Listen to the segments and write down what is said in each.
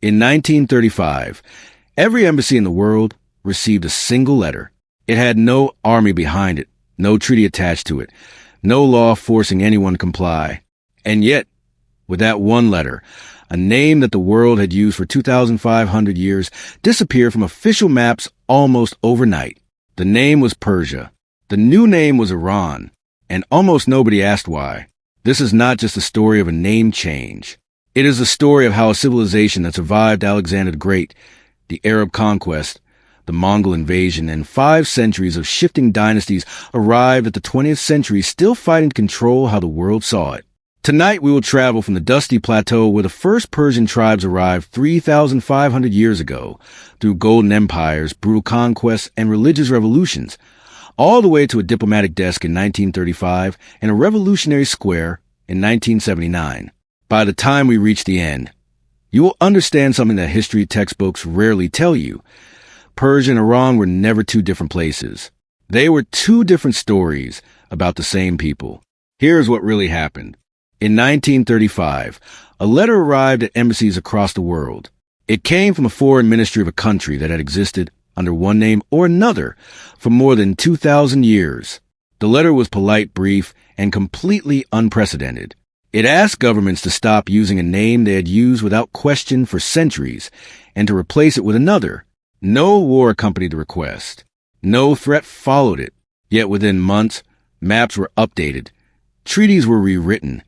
In 1935, every embassy in the world received a single letter. It had no army behind it, no treaty attached to it, no law forcing anyone to comply. And yet, with that one letter, a name that the world had used for 2,500 years disappeared from official maps almost overnight. The name was Persia. The new name was Iran, and almost nobody asked why. This is not just a story of a name change. It is the story of how a civilization that survived Alexander the Great, the Arab Conquest, the Mongol invasion, and 5 centuries of shifting dynasties arrived at the 20th century still fighting to control how the world saw it. Tonight we will travel from the dusty plateau where the first Persian tribes arrived 3,500 years ago, through golden empires, brutal conquests, and religious revolutions, all the way to a diplomatic desk in 1935 and a revolutionary square in 1979. By the time we reach the end, you will understand something that history textbooks rarely tell you. Persia and Iran were never two different places. They were two different stories about the same people. Here's what really happened. In 1935, a letter arrived at embassies across the world. It came from a foreign ministry of a country that had existed under one name or another for more than 2,000 years. The letter was polite, brief, and completely unprecedented. It asked governments to stop using a name they had used without question for centuries and to replace it with another. No war accompanied the request. No threat followed it. Yet within months, maps were updated, treaties were rewritten,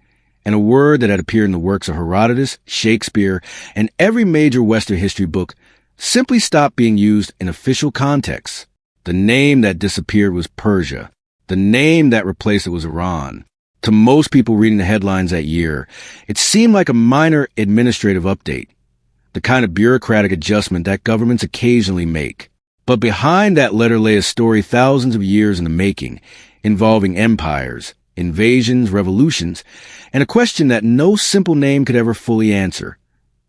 and a word that had appeared in the works of Herodotus, Shakespeare, and every major Western history book simply stopped being used in official contexts. The name that disappeared was Persia. The name that replaced it was Iran. To most people reading the headlines that year, it seemed like a minor administrative update, the kind of bureaucratic adjustment that governments occasionally make. But behind that letter lay a story thousands of years in the making, involving empires, invasions, revolutions, and a question that no simple name could ever fully answer.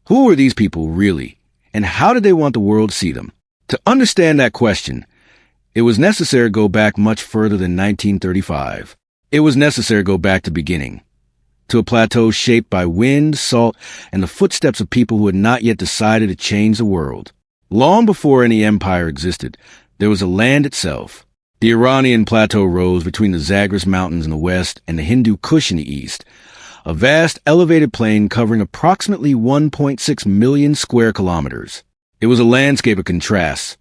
Who were these people really, and how did they want the world to see them? To understand that question, it was necessary to go back much further than 1935. It was necessary to go back to the beginning, to a plateau shaped by wind, salt, and the footsteps of people who had not yet decided to change the world. Long before any empire existed, there was a land itself. The Iranian plateau rose between the Zagros Mountains in the west and the Hindu Kush in the east, a vast elevated plain covering approximately 1.6 million square kilometers. It was a landscape of contrasts.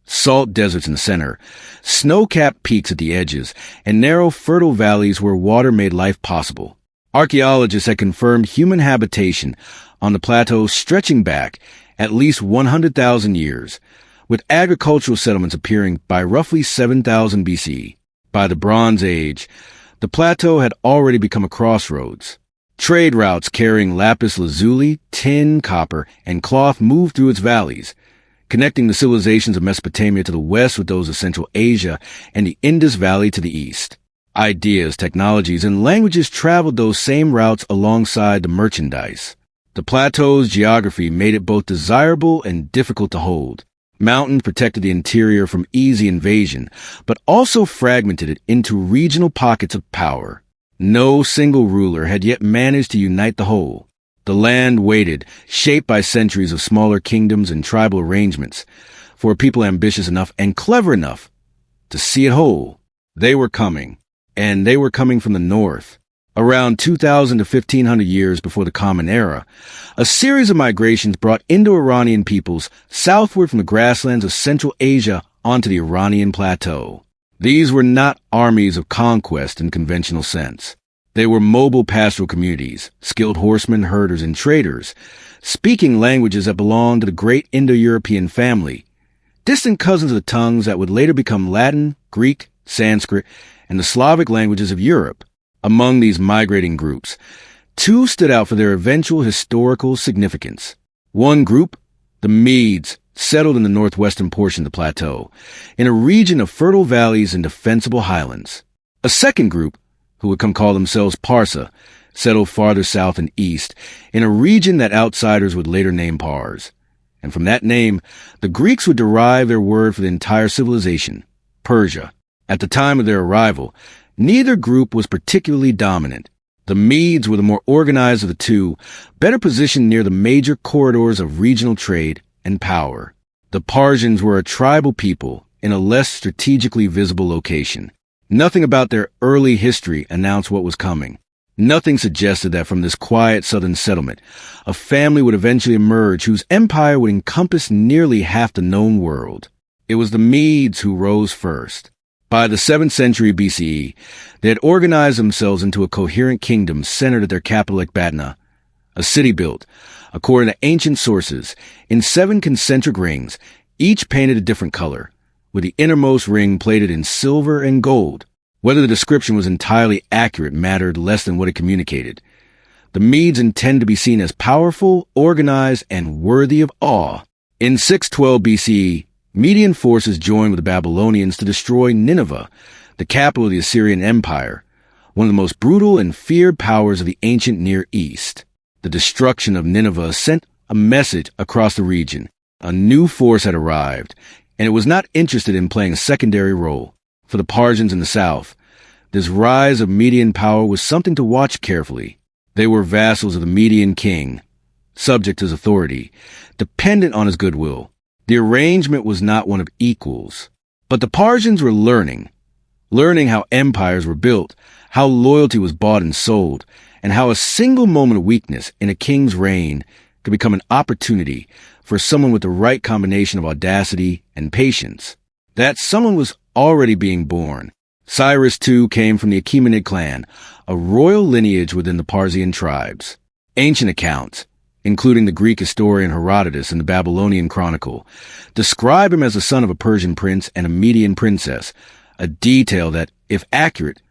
Salt deserts in the center, snow-capped peaks at the edges, and narrow, fertile valleys where water made life possible. Archaeologists had confirmed human habitation on the plateau stretching back at least 100,000 years, with agricultural settlements appearing by roughly 7,000 BC. By the Bronze Age, the plateau had already become a crossroads. Trade routes carrying lapis lazuli, tin, copper, and cloth moved through its valleys, connecting the civilizations of Mesopotamia to the west with those of Central Asia and the Indus Valley to the east. Ideas, technologies, and languages traveled those same routes alongside the merchandise. The plateau's geography made it both desirable and difficult to hold. Mountains protected the interior from easy invasion, but also fragmented it into regional pockets of power. No single ruler had yet managed to unite the whole. The land waited, shaped by centuries of smaller kingdoms and tribal arrangements, for a people ambitious enough and clever enough to see it whole. They were coming, and they were coming from the north. Around 2,000 to 1,500 years before the Common Era, a series of migrations brought Indo-Iranian peoples southward from the grasslands of Central Asia onto the Iranian plateau. These were not armies of conquest in conventional sense. They were mobile pastoral communities, skilled horsemen, herders, and traders, speaking languages that belonged to the great Indo-European family, distant cousins of the tongues that would later become Latin, Greek, Sanskrit, and the Slavic languages of Europe. Among these migrating groups, two stood out for their eventual historical significance. One group, the Medes, settled in the northwestern portion of the plateau, in a region of fertile valleys and defensible highlands. A second group, who would come call themselves Parsa, settled farther south and east, in a region that outsiders would later name Pars. And from that name, the Greeks would derive their word for the entire civilization, Persia. At the time of their arrival, neither group was particularly dominant. The Medes were the more organized of the two, better positioned near the major corridors of regional trade and power. The Persians were a tribal people in a less strategically visible location. Nothing about their early history announced what was coming. Nothing suggested that from this quiet southern settlement, a family would eventually emerge whose empire would encompass nearly half the known world. It was the Medes who rose first. By the 7th century BCE, they had organized themselves into a coherent kingdom centered at their capital Ecbatana, a city built, according to ancient sources, in 7 concentric rings, each painted a different color, with the innermost ring plated in silver and gold. Whether the description was entirely accurate mattered less than what it communicated. The Medes intended to be seen as powerful, organized, and worthy of awe. In 612 BCE, Median forces joined with the Babylonians to destroy Nineveh, the capital of the Assyrian Empire, one of the most brutal and feared powers of the ancient Near East. The destruction of Nineveh sent a message across the region. A new force had arrived, and it was not interested in playing a secondary role. For the Persians in the south, this rise of Median power was something to watch carefully. They were vassals of the Median king, subject to his authority, dependent on his goodwill. The arrangement was not one of equals. But the Persians were learning how empires were built, how loyalty was bought and sold, and how a single moment of weakness in a king's reign could become an opportunity for someone with the right combination of audacity and patience. That someone was already being born. Cyrus, too, came from the Achaemenid clan, a royal lineage within the Parthian tribes. Ancient accounts, including the Greek historian Herodotus and the Babylonian Chronicle, describe him as the son of a Persian prince and a Median princess, a detail that, if accurate,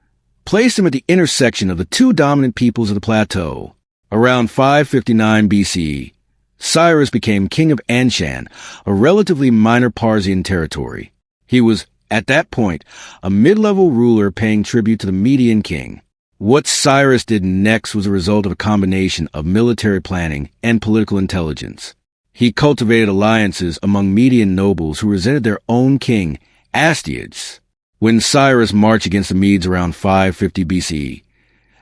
placed him at the intersection of the two dominant peoples of the Plateau. Around 559 BCE, Cyrus became king of Anshan, a relatively minor Parthian territory. He was, at that point, a mid-level ruler paying tribute to the Median king. What Cyrus did next was a result of a combination of military planning and political intelligence. He cultivated alliances among Median nobles who resented their own king, Astyages. When Cyrus marched against the Medes around 550 BCE,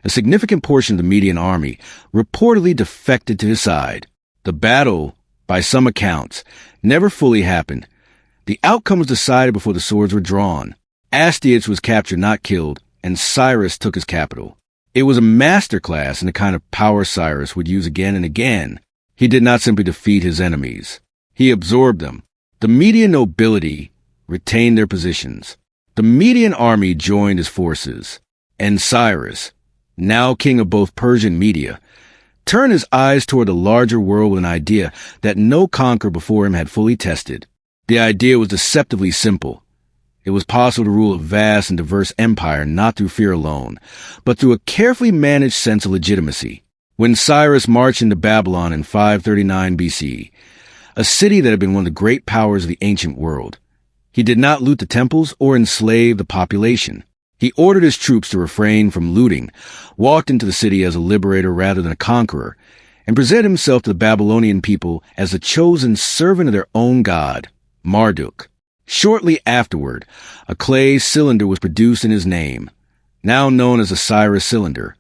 a significant portion of the Median army reportedly defected to his side. The battle, by some accounts, never fully happened. The outcome was decided before the swords were drawn. Astyages was captured, not killed, and Cyrus took his capital. It was a masterclass in the kind of power Cyrus would use again and again. He did not simply defeat his enemies. He absorbed them. The Median nobility retained their positions. The Median army joined his forces. And Cyrus, now king of both Persia and Media, turned his eyes toward the larger world with an idea that no conqueror before him had fully tested. The idea was deceptively simple. It was possible to rule a vast and diverse empire not through fear alone, but through a carefully managed sense of legitimacy. When Cyrus marched into Babylon in 539 BC, a city that had been one of the great powers of the ancient world, he did not loot the temples or enslave the population. He ordered his troops to refrain from looting, walked into the city as a liberator rather than a conqueror, and presented himself to the Babylonian people as the chosen servant of their own god, Marduk. Shortly afterward, a clay cylinder was produced in his name, now known as the Cyrus cylinder,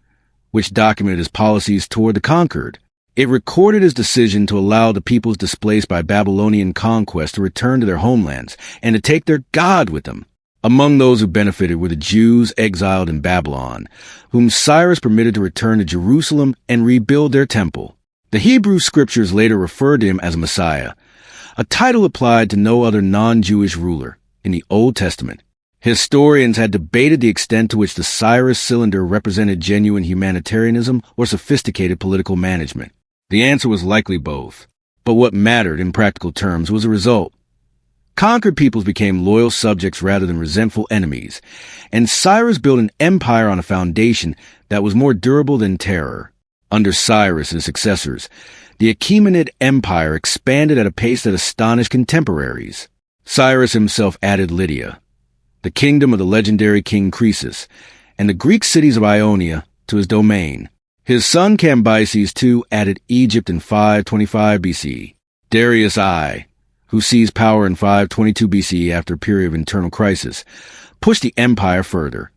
which documented his policies toward the conquered. It recorded his decision to allow the peoples displaced by Babylonian conquest to return to their homelands and to take their god with them. Among those who benefited were the Jews exiled in Babylon, whom Cyrus permitted to return to Jerusalem and rebuild their temple. The Hebrew scriptures later referred to him as Messiah, a title applied to no other non-Jewish ruler in the Old Testament. Historians had debated the extent to which the Cyrus cylinder represented genuine humanitarianism or sophisticated political management. The answer was likely both, but what mattered in practical terms was the result. Conquered peoples became loyal subjects rather than resentful enemies, and Cyrus built an empire on a foundation that was more durable than terror. Under Cyrus and his successors, the Achaemenid Empire expanded at a pace that astonished contemporaries. Cyrus himself added Lydia, the kingdom of the legendary King Croesus, and the Greek cities of Ionia to his domain. His son Cambyses, too, added Egypt in 525 BC. Darius I, who seized power in 522 BC after a period of internal crisis, pushed the empire further,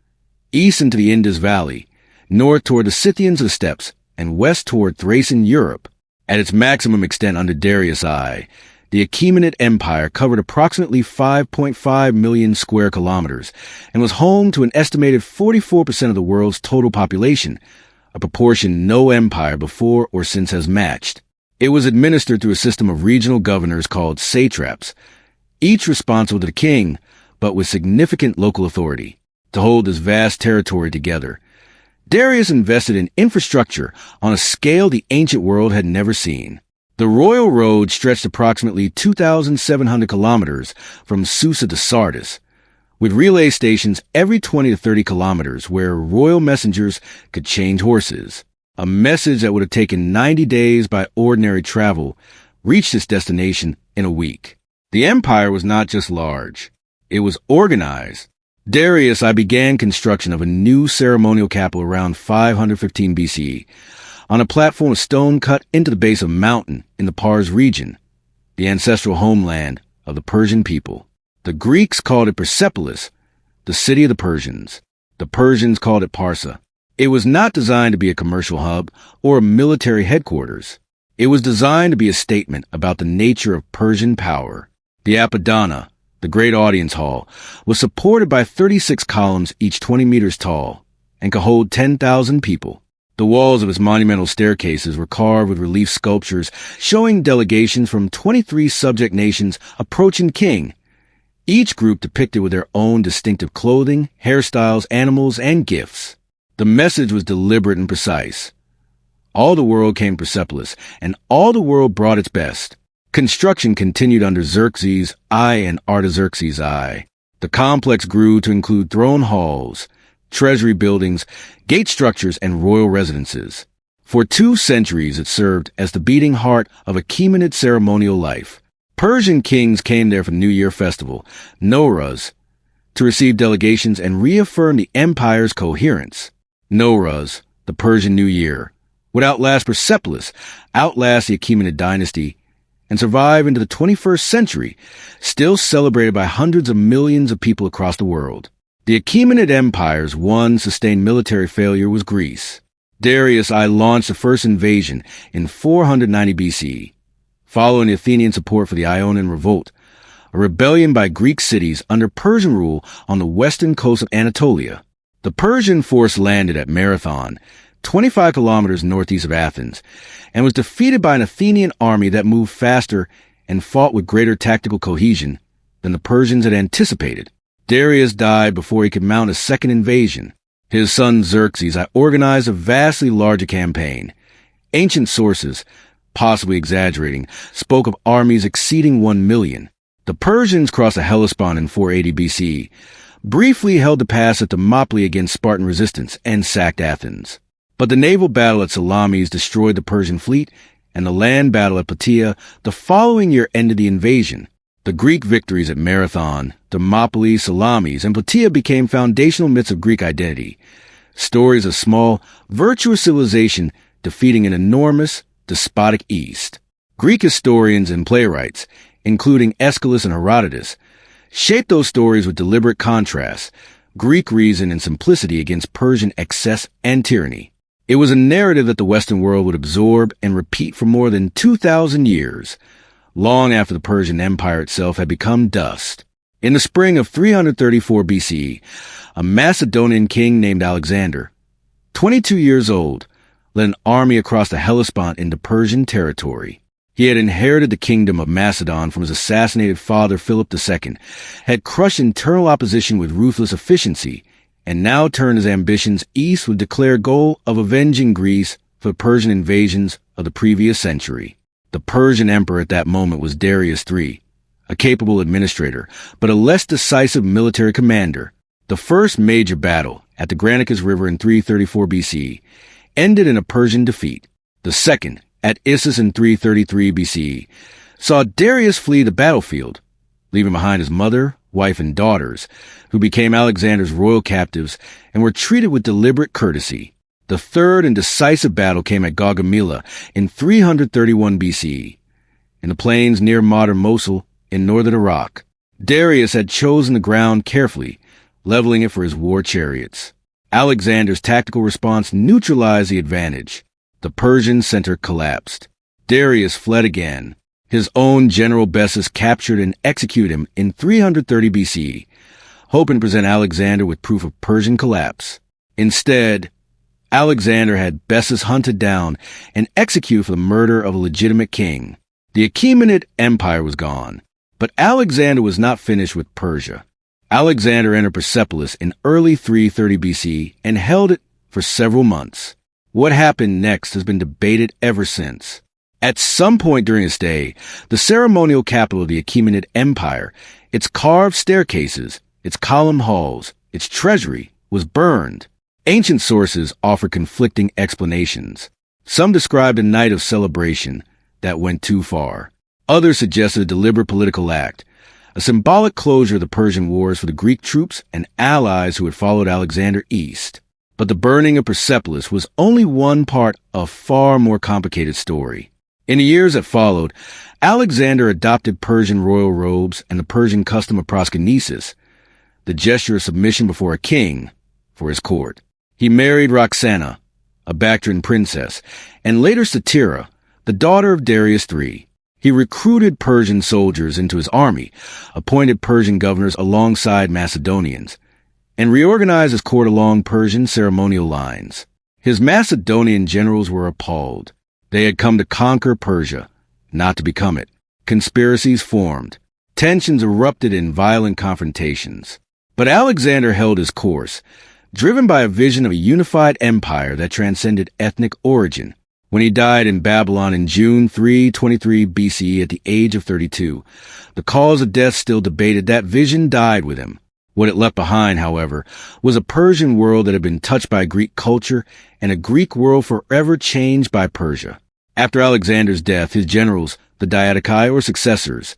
east into the Indus Valley, north toward the Scythians of the steppes, and west toward Thracian Europe. At its maximum extent under Darius I, the Achaemenid Empire covered approximately 5.5 million square kilometers and was home to an estimated 44% of the world's total population, a proportion no empire before or since has matched. It was administered through a system of regional governors called satraps, each responsible to the king, but with significant local authority, to hold this vast territory together. Darius invested in infrastructure on a scale the ancient world had never seen. The royal road stretched approximately 2,700 kilometers from Susa to Sardis, with relay stations every 20 to 30 kilometers where royal messengers could change horses. A message that would have taken 90 days by ordinary travel reached its destination in a week. The empire was not just large, it was organized. Darius I began construction of a new ceremonial capital around 515 BCE, on a platform of stone cut into the base of a mountain in the Pars region, the ancestral homeland of the Persian people. The Greeks called it Persepolis, the city of the Persians. The Persians called it Parsa. It was not designed to be a commercial hub or a military headquarters. It was designed to be a statement about the nature of Persian power. The Apadana, the great audience hall, was supported by 36 columns each 20 meters tall and could hold 10,000 people. The walls of its monumental staircases were carved with relief sculptures showing delegations from 23 subject nations approaching king, each group depicted with their own distinctive clothing, hairstyles, animals, and gifts. The message was deliberate and precise. All the world came to Persepolis, and all the world brought its best. Construction continued under Xerxes I and Artaxerxes I. The complex grew to include throne halls, treasury buildings, gate structures, and royal residences. For 2 centuries it served as the beating heart of Achaemenid ceremonial life. Persian kings came there for the New Year festival, Nowruz, to receive delegations and reaffirm the empire's coherence. Nowruz, the Persian New Year, would outlast Persepolis, outlast the Achaemenid dynasty, and survive into the 21st century, still celebrated by hundreds of millions of people across the world. The Achaemenid Empire's one sustained military failure was Greece. Darius I launched the first invasion in 490 BCE, following the Athenian support for the Ionian Revolt, a rebellion by Greek cities under Persian rule on the western coast of Anatolia. The Persian force landed at Marathon, 25 kilometers northeast of Athens, and was defeated by an Athenian army that moved faster and fought with greater tactical cohesion than the Persians had anticipated. Darius died before he could mount a second invasion. His son Xerxes I organized a vastly larger campaign. Ancient sources, possibly exaggerating, spoke of armies exceeding 1 million. The Persians crossed the Hellespont in 480 BCE, briefly held the pass at Thermopylae against Spartan resistance, and sacked Athens. But the naval battle at Salamis destroyed the Persian fleet, and the land battle at Plataea the following year ended the invasion. The Greek victories at Marathon, Thermopylae, Salamis, and Plataea became foundational myths of Greek identity, stories of small, virtuous civilization defeating an enormous, despotic East. Greek historians and playwrights, including Aeschylus and Herodotus, shaped those stories with deliberate contrasts, Greek reason and simplicity against Persian excess and tyranny. It was a narrative that the Western world would absorb and repeat for more than 2,000 years, long after the Persian Empire itself had become dust. In the spring of 334 BCE, a Macedonian king named Alexander, 22 years old, led an army across the Hellespont into Persian territory. He had inherited the kingdom of Macedon from his assassinated father Philip II, had crushed internal opposition with ruthless efficiency, and now turned his ambitions east with the declared goal of avenging Greece for the Persian invasions of the previous century. The Persian emperor at that moment was Darius III, a capable administrator, but a less decisive military commander. The first major battle, at the Granicus River in 334 BCE, ended in a Persian defeat. The second, at Issus in 333 BCE, saw Darius flee the battlefield, leaving behind his mother, wife, and daughters, who became Alexander's royal captives and were treated with deliberate courtesy. The third and decisive battle came at Gaugamela in 331 BCE, in the plains near modern Mosul in northern Iraq. Darius had chosen the ground carefully, leveling it for his war chariots. Alexander's tactical response neutralized the advantage. The Persian center collapsed. Darius fled again. His own general Bessus captured and executed him in 330 BCE, hoping to present Alexander with proof of Persian collapse. Instead, Alexander had Bessus hunted down and executed for the murder of a legitimate king. The Achaemenid Empire was gone, but Alexander was not finished with Persia. Alexander entered Persepolis in early 330 BC and held it for several months. What happened next has been debated ever since. At some point during his stay, the ceremonial capital of the Achaemenid Empire, its carved staircases, its columned halls, its treasury, was burned. Ancient sources offer conflicting explanations. Some described a night of celebration that went too far. Others suggested a deliberate political act, a symbolic closure of the Persian Wars for the Greek troops and allies who had followed Alexander east. But the burning of Persepolis was only one part of a far more complicated story. In the years that followed, Alexander adopted Persian royal robes and the Persian custom of proskynesis, the gesture of submission before a king, for his court. He married Roxana, a Bactrian princess, and later Statira, the daughter of Darius III. He recruited Persian soldiers into his army, appointed Persian governors alongside Macedonians, and reorganized his court along Persian ceremonial lines. His Macedonian generals were appalled. They had come to conquer Persia, not to become it. Conspiracies formed. Tensions erupted in violent confrontations. But Alexander held his course, driven by a vision of a unified empire that transcended ethnic origin. When he died in Babylon in June 323 BCE at the age of 32, the cause of death still debated. That vision died with him. What it left behind, however, was a Persian world that had been touched by Greek culture and a Greek world forever changed by Persia. After Alexander's death, his generals, the Diadochi or successors,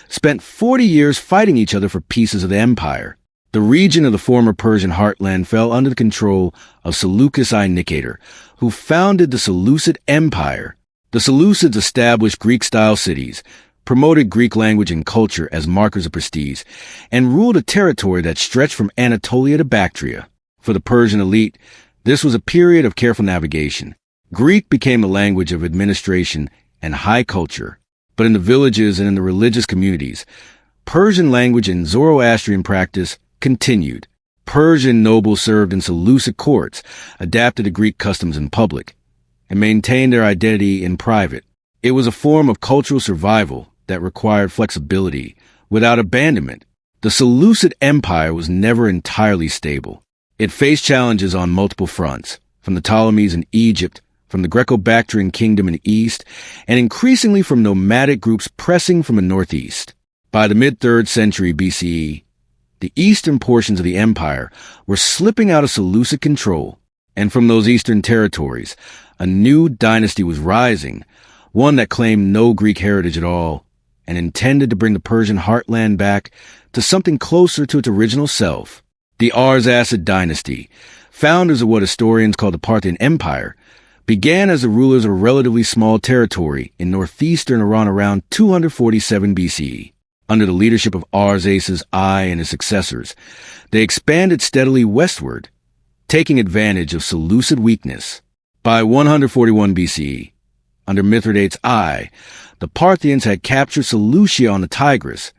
spent 40 years fighting each other for pieces of the empire. The region of the former Persian heartland fell under the control of Seleucus I Nicator, who founded the Seleucid Empire. The Seleucids established Greek-style cities, promoted Greek language and culture as markers of prestige, and ruled a territory that stretched from Anatolia to Bactria. For the Persian elite, this was a period of careful navigation. Greek became the language of administration and high culture. But in the villages and in the religious communities, Persian language and Zoroastrian practice continued. Persian nobles served in Seleucid courts, adapted to Greek customs in public, and maintained their identity in private. It was a form of cultural survival that required flexibility without abandonment. The Seleucid Empire was never entirely stable. It faced challenges on multiple fronts, from the Ptolemies in Egypt, from the Greco-Bactrian kingdom in the east, and increasingly from nomadic groups pressing from the northeast. By the mid-3rd century BCE, the eastern portions of the empire were slipping out of Seleucid control, and from those eastern territories, a new dynasty was rising, one that claimed no Greek heritage at all, and intended to bring the Persian heartland back to something closer to its original self. The Arsacid dynasty, founders of what historians call the Parthian Empire, began as the rulers of a relatively small territory in northeastern Iran around 247 BCE. Under the leadership of Arsaces I and his successors, they expanded steadily westward, taking advantage of Seleucid weakness. By 141 BCE, under Mithridates I, the Parthians had captured Seleucia on the Tigris,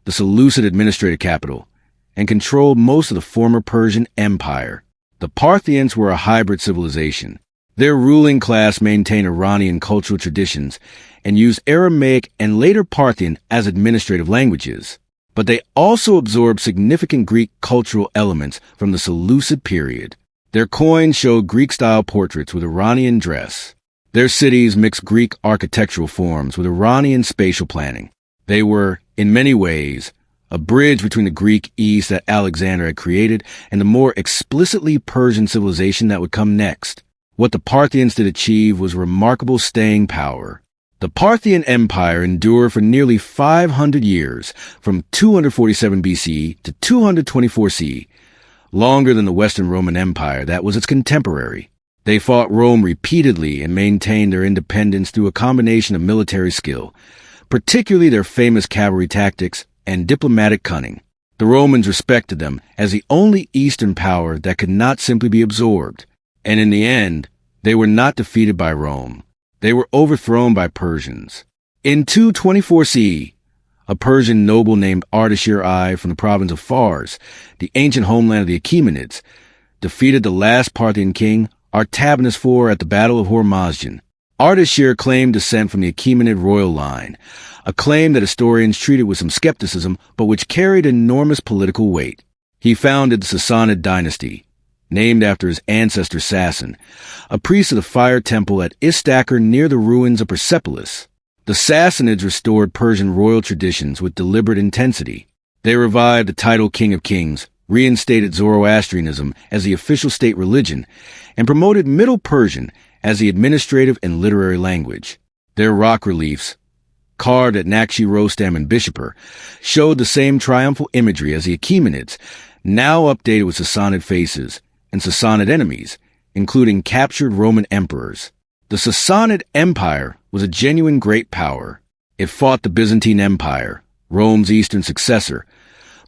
the Seleucid administrative capital, and controlled most of the former Persian Empire. The Parthians were a hybrid civilization. Their ruling class maintained Iranian cultural traditions and used Aramaic and later Parthian as administrative languages, but they also absorbed significant Greek cultural elements from the Seleucid period. Their coins showed Greek-style portraits with Iranian dress. Their cities mixed Greek architectural forms with Iranian spatial planning. They were, in many ways, a bridge between the Greek East that Alexander had created and the more explicitly Persian civilization that would come next. What the Parthians did achieve was remarkable staying power. The Parthian Empire endured for nearly 500 years, from 247 BCE to 224 CE, longer than the Western Roman Empire that was its contemporary. They fought Rome repeatedly and maintained their independence through a combination of military skill, particularly their famous cavalry tactics and diplomatic cunning. The Romans respected them as the only Eastern power that could not simply be absorbed. And in the end, they were not defeated by Rome. They were overthrown by Persians. In 224 CE, a Persian noble named Ardashir I from the province of Fars, the ancient homeland of the Achaemenids, defeated the last Parthian king, Artabanus IV, at the Battle of Hormozgan. Ardashir claimed descent from the Achaemenid royal line, a claim that historians treated with some skepticism but which carried enormous political weight. He founded the Sassanid dynasty, named after his ancestor Sassan, a priest of the fire temple at Istakhr near the ruins of Persepolis. The Sassanids restored Persian royal traditions with deliberate intensity. They revived the title King of Kings, reinstated Zoroastrianism as the official state religion, and promoted Middle Persian as the administrative and literary language. Their rock reliefs, carved at Nakshi Rostam and Bishapur, showed the same triumphal imagery as the Achaemenids, now updated with Sassanid faces and Sassanid enemies, including captured Roman emperors. The Sassanid Empire was a genuine great power. It fought the Byzantine Empire, Rome's eastern successor,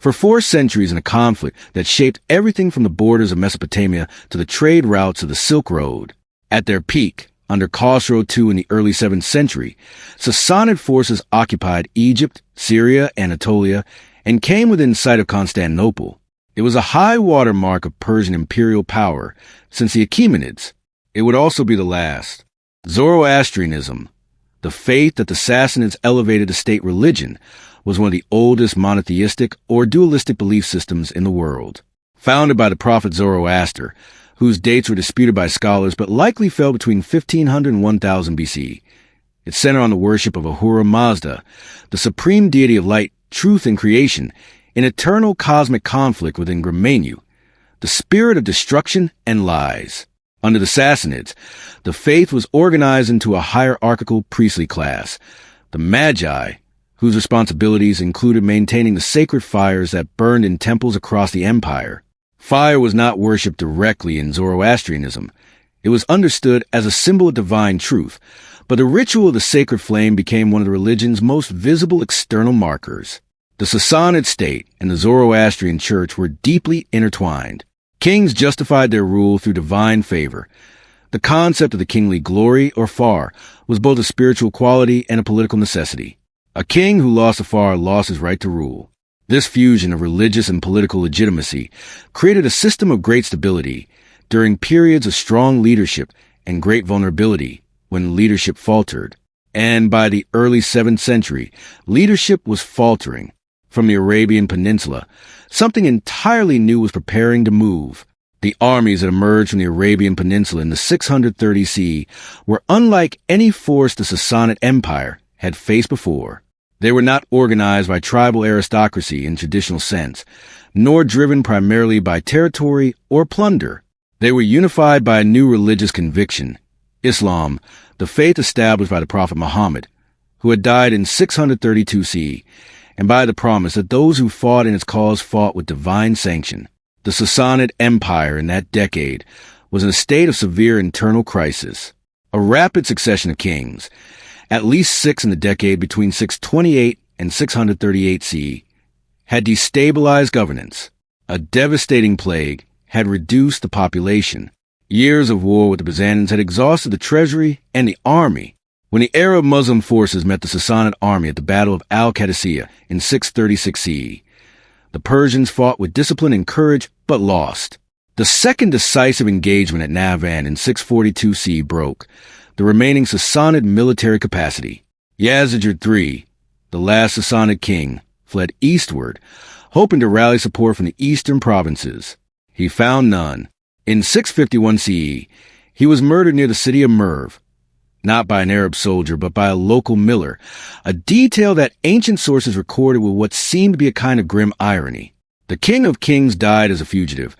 for 4 centuries in a conflict that shaped everything from the borders of Mesopotamia to the trade routes of the Silk Road. At their peak, under Khosrow II in the early 7th century, Sassanid forces occupied Egypt, Syria, Anatolia, and came within sight of Constantinople. It was a high water mark of Persian imperial power since the Achaemenids. It would also be the last. Zoroastrianism, the faith that the Sassanids elevated to state religion, was one of the oldest monotheistic or dualistic belief systems in the world. Founded by the prophet Zoroaster, whose dates were disputed by scholars but likely fell between 1500 and 1000 BC. It centered on the worship of Ahura Mazda, the supreme deity of light, truth, and creation, in eternal cosmic conflict with Ingramenu, the spirit of destruction and lies. Under the Sassanids, the faith was organized into a hierarchical priestly class, the Magi, whose responsibilities included maintaining the sacred fires that burned in temples across the empire. Fire was not worshipped directly in Zoroastrianism. It was understood as a symbol of divine truth, but the ritual of the sacred flame became one of the religion's most visible external markers. The Sassanid state and the Zoroastrian church were deeply intertwined. Kings justified their rule through divine favor. The concept of the kingly glory, or far, was both a spiritual quality and a political necessity. A king who lost a far lost his right to rule. This fusion of religious and political legitimacy created a system of great stability during periods of strong leadership and great vulnerability when leadership faltered. And by the early 7th century, leadership was faltering. From the Arabian Peninsula, something entirely new was preparing to move. The armies that emerged from the Arabian Peninsula in the 630 CE were unlike any force the Sassanid Empire had faced before. They were not organized by tribal aristocracy in traditional sense, nor driven primarily by territory or plunder. They were unified by a new religious conviction, Islam, the faith established by the Prophet Muhammad, who had died in 632 CE, and by the promise that those who fought in its cause fought with divine sanction. The Sassanid Empire in that decade was in a state of severe internal crisis. A rapid succession of kings, at least 6 in the decade between 628 and 638 CE, had destabilized governance. A devastating plague had reduced the population. Years of war with the Byzantines had exhausted the treasury and the army. When the Arab Muslim forces met the Sassanid army at the Battle of Al-Qadisiyah in 636 CE, the Persians fought with discipline and courage, but lost. The second decisive engagement at Navan in 642 CE broke the remaining Sassanid military capacity. Yazid III, the last Sassanid king, fled eastward, hoping to rally support from the eastern provinces. He found none. In 651 CE, he was murdered near the city of Merv, not by an Arab soldier, but by a local miller, a detail that ancient sources recorded with what seemed to be a kind of grim irony. The King of Kings died as a fugitive,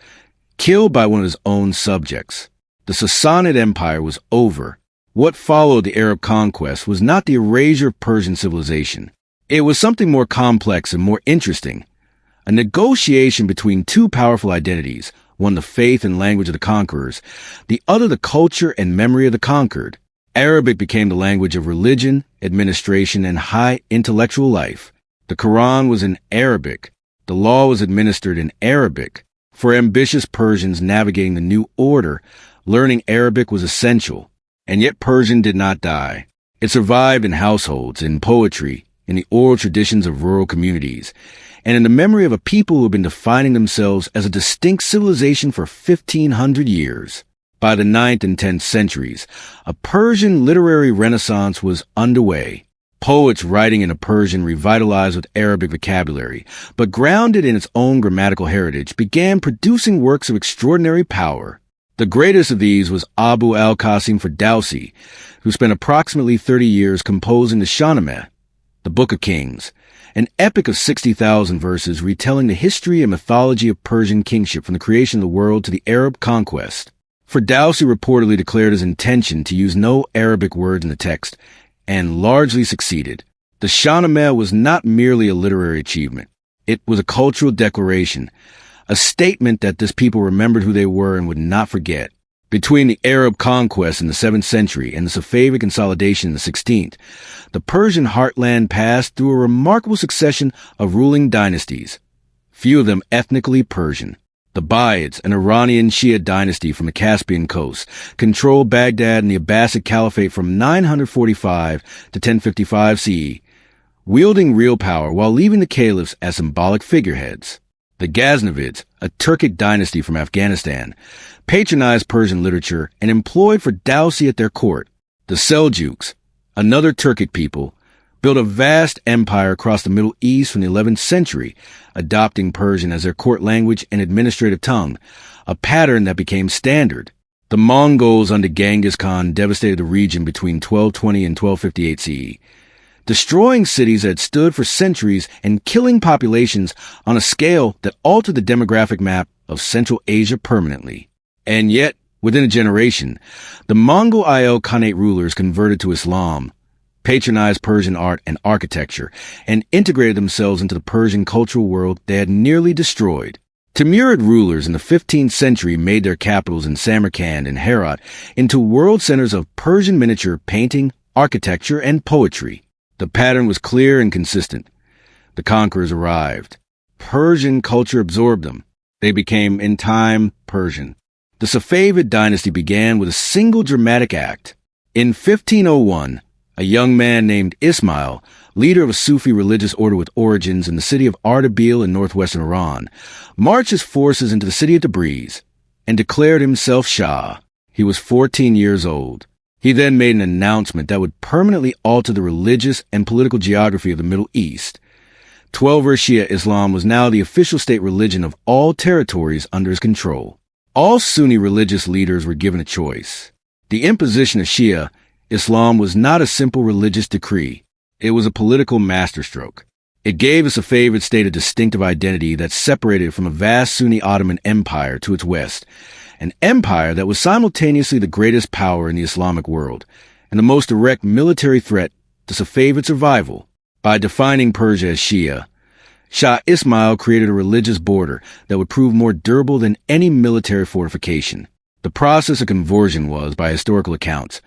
killed by one of his own subjects. The Sassanid Empire was over. What followed the Arab Conquest was not the erasure of Persian civilization. It was something more complex and more interesting. A negotiation between two powerful identities, one the faith and language of the conquerors, the other the culture and memory of the conquered. Arabic became the language of religion, administration, and high intellectual life. The Quran was in Arabic. The law was administered in Arabic. For ambitious Persians navigating the new order, learning Arabic was essential. And yet Persian did not die. It survived in households, in poetry, in the oral traditions of rural communities, and in the memory of a people who had been defining themselves as a distinct civilization for 1,500 years. By the 9th and 10th centuries, a Persian literary renaissance was underway. Poets writing in a Persian revitalized with Arabic vocabulary, but grounded in its own grammatical heritage, began producing works of extraordinary power. The greatest of these was Abu al-Qasim Ferdowsi, who spent approximately 30 years composing the Shahnameh, the Book of Kings, an epic of 60,000 verses retelling the history and mythology of Persian kingship from the creation of the world to the Arab Conquest. Ferdowsi reportedly declared his intention to use no Arabic words in the text, and largely succeeded. The Shahnameh was not merely a literary achievement. It was a cultural declaration, a statement that this people remembered who they were and would not forget. Between the Arab conquest in the 7th century and the Safavid consolidation in the 16th, the Persian heartland passed through a remarkable succession of ruling dynasties, few of them ethnically Persian. The Buyids, an Iranian Shia dynasty from the Caspian coast, controlled Baghdad and the Abbasid Caliphate from 945 to 1055 CE, wielding real power while leaving the caliphs as symbolic figureheads. The Ghaznavids, a Turkic dynasty from Afghanistan, patronized Persian literature and employed Ferdowsi at their court. The Seljuks, another Turkic people, built a vast empire across the Middle East from the 11th century, adopting Persian as their court language and administrative tongue, a pattern that became standard. The Mongols under Genghis Khan devastated the region between 1220 and 1258 CE, destroying cities that had stood for centuries and killing populations on a scale that altered the demographic map of Central Asia permanently. And yet, within a generation, the Mongol Khanate rulers converted to Islam, patronized Persian art and architecture, and integrated themselves into the Persian cultural world they had nearly destroyed. Timurid rulers in the 15th century made their capitals in Samarkand and Herat into world centers of Persian miniature painting, architecture, and poetry. The pattern was clear and consistent. The conquerors arrived. Persian culture absorbed them. They became, in time, Persian. The Safavid dynasty began with a single dramatic act. In 1501, a young man named Ismail, leader of a Sufi religious order with origins in the city of Ardabil in northwestern Iran, marched his forces into the city of Tabriz and declared himself Shah. He was 14 years old. He then made an announcement that would permanently alter the religious and political geography of the Middle East. Twelver Shia Islam was now the official state religion of all territories under his control. All Sunni religious leaders were given a choice. The imposition of Shia Islam was not a simple religious decree. It was a political masterstroke. It gave the Safavid state a distinctive identity that separated it from a vast Sunni Ottoman empire to its west, an empire that was simultaneously the greatest power in the Islamic world and the most direct military threat to Safavid survival. By defining Persia as Shia, Shah Ismail created a religious border that would prove more durable than any military fortification. The process of conversion was, by historical accounts,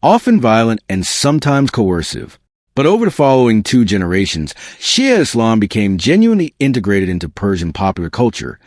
often violent and sometimes coercive. But over the following 2 generations, Shia Islam became genuinely integrated into Persian popular culture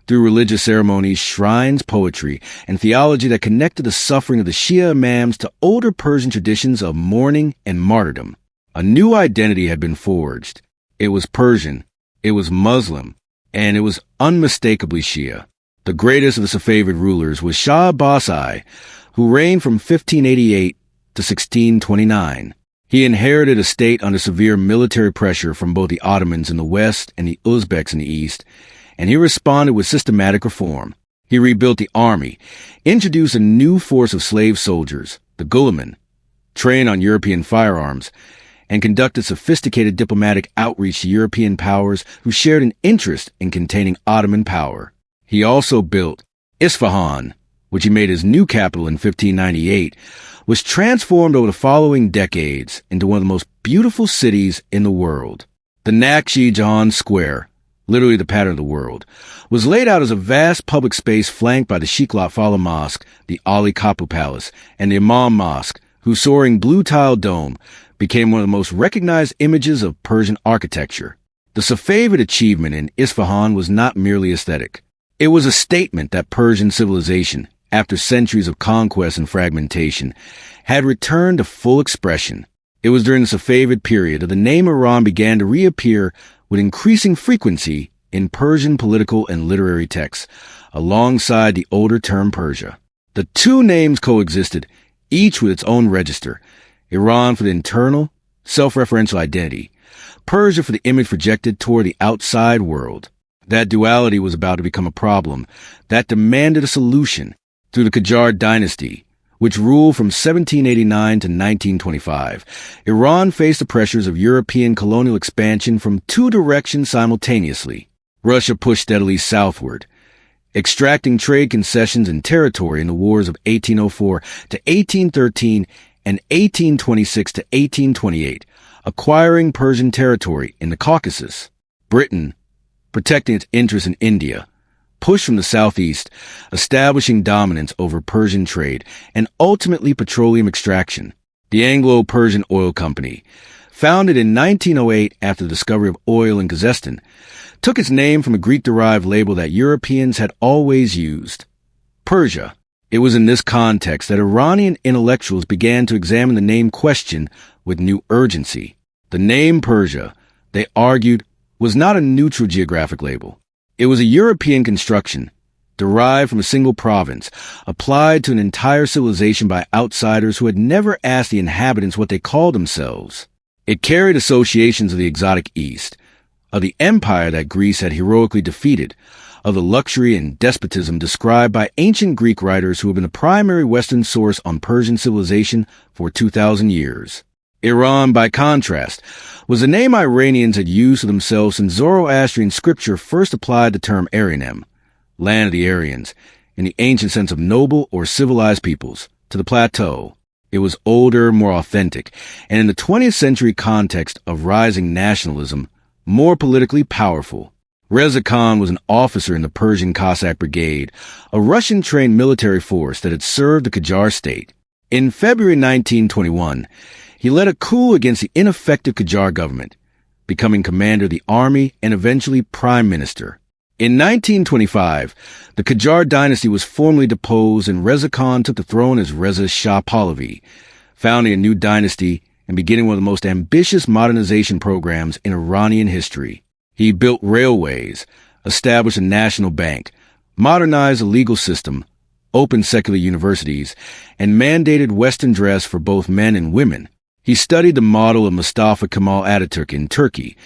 through religious ceremonies, shrines, poetry, and theology that connected the suffering of the Shia imams to older Persian traditions of mourning and martyrdom. A new identity had been forged. It was Persian, it was Muslim, and it was unmistakably Shia. The greatest of the Safavid rulers was Shah Abbas I, who reigned from 1588 to 1629. He inherited a state under severe military pressure from both the Ottomans in the west and the Uzbeks in the east, and he responded with systematic reform. He rebuilt the army, introduced a new force of slave soldiers, the Gulaman, trained on European firearms, and conducted sophisticated diplomatic outreach to European powers who shared an interest in containing Ottoman power. He also built Isfahan, which he made his new capital in 1598, was transformed over the following decades into one of the most beautiful cities in the world. The Nakshi Jahan Square, literally the pattern of the world, was laid out as a vast public space flanked by the Shiklat Fala Mosque, the Ali Kapu Palace, and the Imam Mosque, whose soaring blue-tile dome became one of the most recognized images of Persian architecture. The Safavid achievement in Isfahan was not merely aesthetic. It was a statement that Persian civilization, after centuries of conquest and fragmentation, had returned to full expression. It was during the Safavid period that the name Iran began to reappear with increasing frequency in Persian political and literary texts, alongside the older term Persia. The two names coexisted, each with its own register: Iran for the internal, self-referential identity, Persia for the image projected toward the outside world. That duality was about to become a problem that demanded a solution. Through the Qajar dynasty, which ruled from 1789 to 1925, Iran faced the pressures of European colonial expansion from two directions simultaneously. Russia pushed steadily southward, extracting trade concessions and territory in the wars of 1804 to 1813 and 1826 to 1828, acquiring Persian territory in the Caucasus. Britain, protecting its interests in India, pushed from the southeast, establishing dominance over Persian trade and ultimately petroleum extraction. The Anglo-Persian Oil Company, founded in 1908 after the discovery of oil in Kazakhstan, took its name from a Greek-derived label that Europeans had always used: Persia. It was in this context that Iranian intellectuals began to examine the name question with new urgency. The name Persia, they argued, was not a neutral geographic label. It was a European construction, derived from a single province, applied to an entire civilization by outsiders who had never asked the inhabitants what they called themselves. It carried associations of the exotic East, of the empire that Greece had heroically defeated, of the luxury and despotism described by ancient Greek writers who have been the primary Western source on Persian civilization for 2,000 years. Iran, by contrast, was a name Iranians had used for themselves since Zoroastrian scripture first applied the term Aryanem, land of the Aryans, in the ancient sense of noble or civilized peoples, to the Plateau. It was older, more authentic, and in the 20th century context of rising nationalism, more politically powerful. Reza Khan was an officer in the Persian Cossack Brigade, a Russian-trained military force that had served the Qajar state. In February 1921, he led a coup against the ineffective Qajar government, becoming commander of the army and eventually prime minister. In 1925, the Qajar dynasty was formally deposed and Reza Khan took the throne as Reza Shah Pahlavi, founding a new dynasty and beginning one of the most ambitious modernization programs in Iranian history. He built railways, established a national bank, modernized the legal system, opened secular universities, and mandated Western dress for both men and women. He studied the model of Mustafa Kemal Ataturk in Turkey,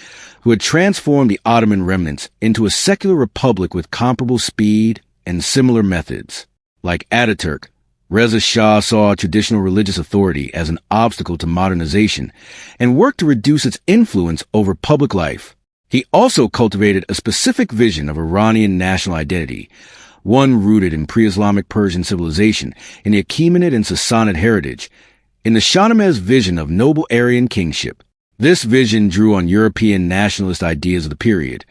who had transformed the Ottoman remnants into a secular republic with comparable speed and similar methods. Like Ataturk, Reza Shah saw traditional religious authority as an obstacle to modernization and worked to reduce its influence over public life. He also cultivated a specific vision of Iranian national identity, one rooted in pre-Islamic Persian civilization, in the Achaemenid and Sassanid heritage, in the Shahnameh's vision of noble Aryan kingship. This vision drew on European nationalist ideas of the period,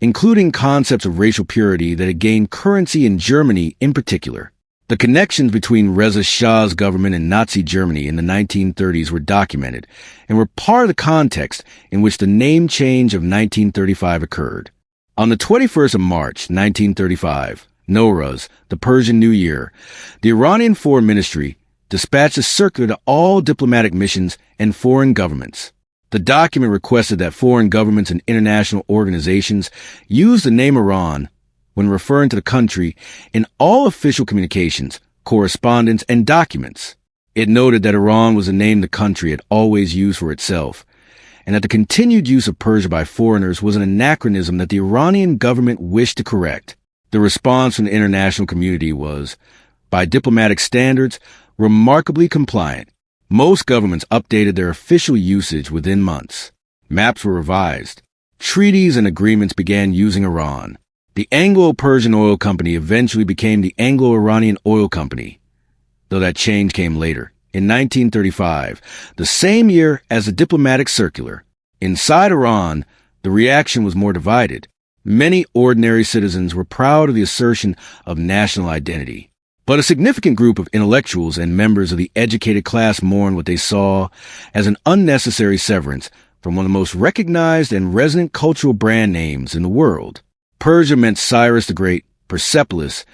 including concepts of racial purity that had gained currency in Germany in particular. The connections between Reza Shah's government and Nazi Germany in the 1930s were documented and were part of the context in which the name change of 1935 occurred. On the 21st of March, 1935, Nowruz, the Persian New Year, the Iranian Foreign Ministry dispatched a circular to all diplomatic missions and foreign governments. The document requested that foreign governments and international organizations use the name Iran when referring to the country in all official communications, correspondence, and documents. It noted that Iran was a name the country had always used for itself, and that the continued use of Persia by foreigners was an anachronism that the Iranian government wished to correct. The response from the international community was, by diplomatic standards, remarkably compliant. Most governments updated their official usage within months. Maps were revised. Treaties and agreements began using Iran. The Anglo-Persian Oil Company eventually became the Anglo-Iranian Oil Company, though that change came later, in 1935, the same year as the diplomatic circular. Inside Iran, the reaction was more divided. Many ordinary citizens were proud of the assertion of national identity. But a significant group of intellectuals and members of the educated class mourned what they saw as an unnecessary severance from one of the most recognized and resonant cultural brand names in the world. Persia meant Cyrus the Great, Persepolis,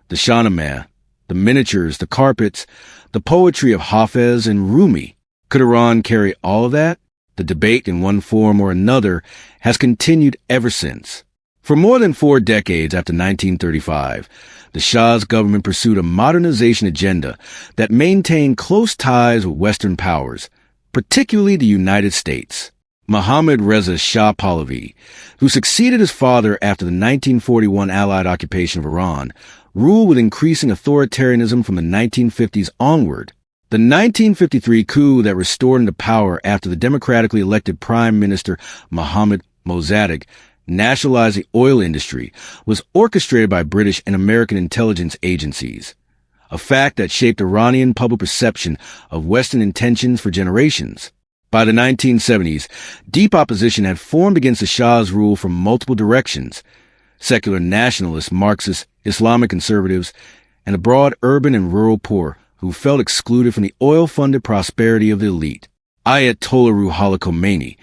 the Shahnameh, the miniatures, the carpets, the poetry of Hafez and Rumi. Could Iran carry all of that? The debate, in one form or another, has continued ever since. For more than 4 decades after 1935, the Shah's government pursued a modernization agenda that maintained close ties with Western powers, particularly the United States. Mohammad Reza Shah Pahlavi, who succeeded his father after the 1941 Allied occupation of Iran, ruled with increasing authoritarianism from the 1950s onward. The 1953 coup that restored him to power after the democratically elected Prime Minister Mohammad Mossadegh nationalized the oil industry was orchestrated by British and American intelligence agencies, a fact that shaped Iranian public perception of Western intentions for generations. By the 1970s, deep opposition had formed against the Shah's rule from multiple directions: secular nationalists, Marxists, Islamic conservatives, and the broad urban and rural poor who felt excluded from the oil-funded prosperity of the elite. Ayatollah Ruhollah Khomeini,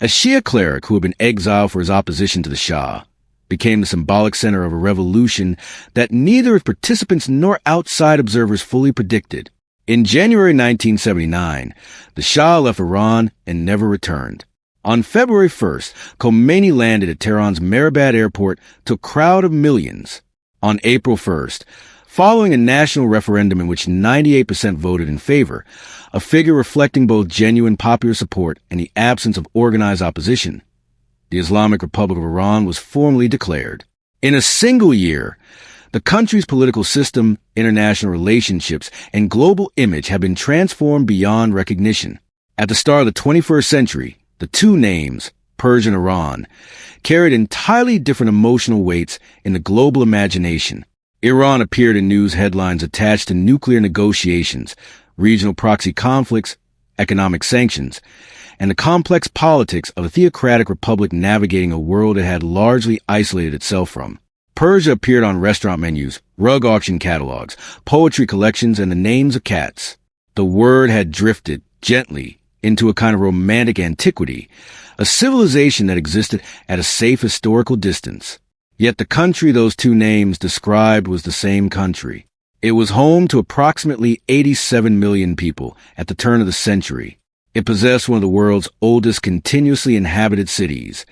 a Shia cleric who had been exiled for his opposition to the Shah, became the symbolic center of a revolution that neither his participants nor outside observers fully predicted. In January 1979, the Shah left Iran and never returned. On February 1st, Khomeini landed at Tehran's Mehrabad airport to a crowd of millions. On April 1st, following a national referendum in which 98% voted in favor, a figure reflecting both genuine popular support and the absence of organized opposition, the Islamic Republic of Iran was formally declared. In a single year, the country's political system, international relationships, and global image have been transformed beyond recognition. At the start of the 21st century, the two names, Persia and Iran, carried entirely different emotional weights in the global imagination. Iran appeared in news headlines attached to nuclear negotiations, regional proxy conflicts, economic sanctions, and the complex politics of a theocratic republic navigating a world it had largely isolated itself from. Persia appeared on restaurant menus, rug auction catalogs, poetry collections, and the names of cats. The word had drifted, gently, into a kind of romantic antiquity, a civilization that existed at a safe historical distance. Yet the country those two names described was the same country. It was home to approximately 87 million people at the turn of the century. It possessed one of the world's oldest continuously inhabited cities,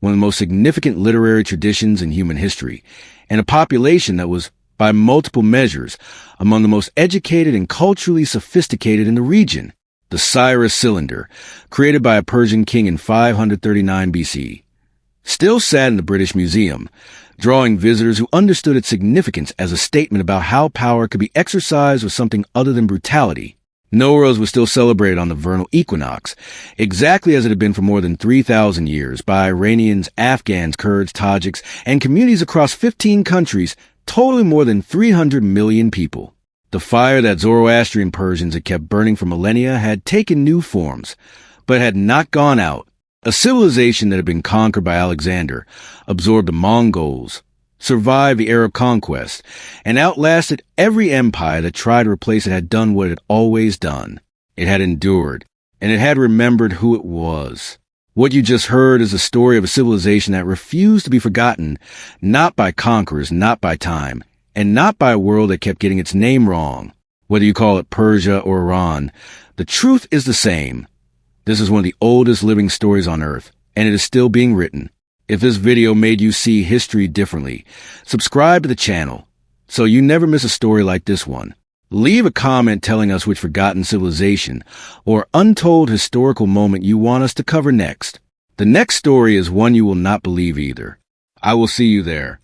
one of the most significant literary traditions in human history, and a population that was, by multiple measures, among the most educated and culturally sophisticated in the region. The Cyrus cylinder, created by a Persian king in 539 BC, still sat in the British Museum, drawing visitors who understood its significance as a statement about how power could be exercised with something other than brutality. Nowruz was still celebrated on the vernal equinox, exactly as it had been for more than 3,000 years by Iranians, Afghans, Kurds, Tajiks, and communities across 15 countries, totaling more than 300 million people. The fire that Zoroastrian Persians had kept burning for millennia had taken new forms, but had not gone out. A civilization that had been conquered by Alexander, absorbed the Mongols, survived the Arab Conquest, and outlasted every empire that tried to replace it had done what it had always done. It had endured, and it had remembered who it was. What you just heard is the story of a civilization that refused to be forgotten, not by conquerors, not by time, and not by a world that kept getting its name wrong. Whether you call it Persia or Iran, the truth is the same. This is one of the oldest living stories on Earth, and it is still being written. If this video made you see history differently, subscribe to the channel so you never miss a story like this one. Leave a comment telling us which forgotten civilization or untold historical moment you want us to cover next. The next story is one you will not believe either. I will see you there.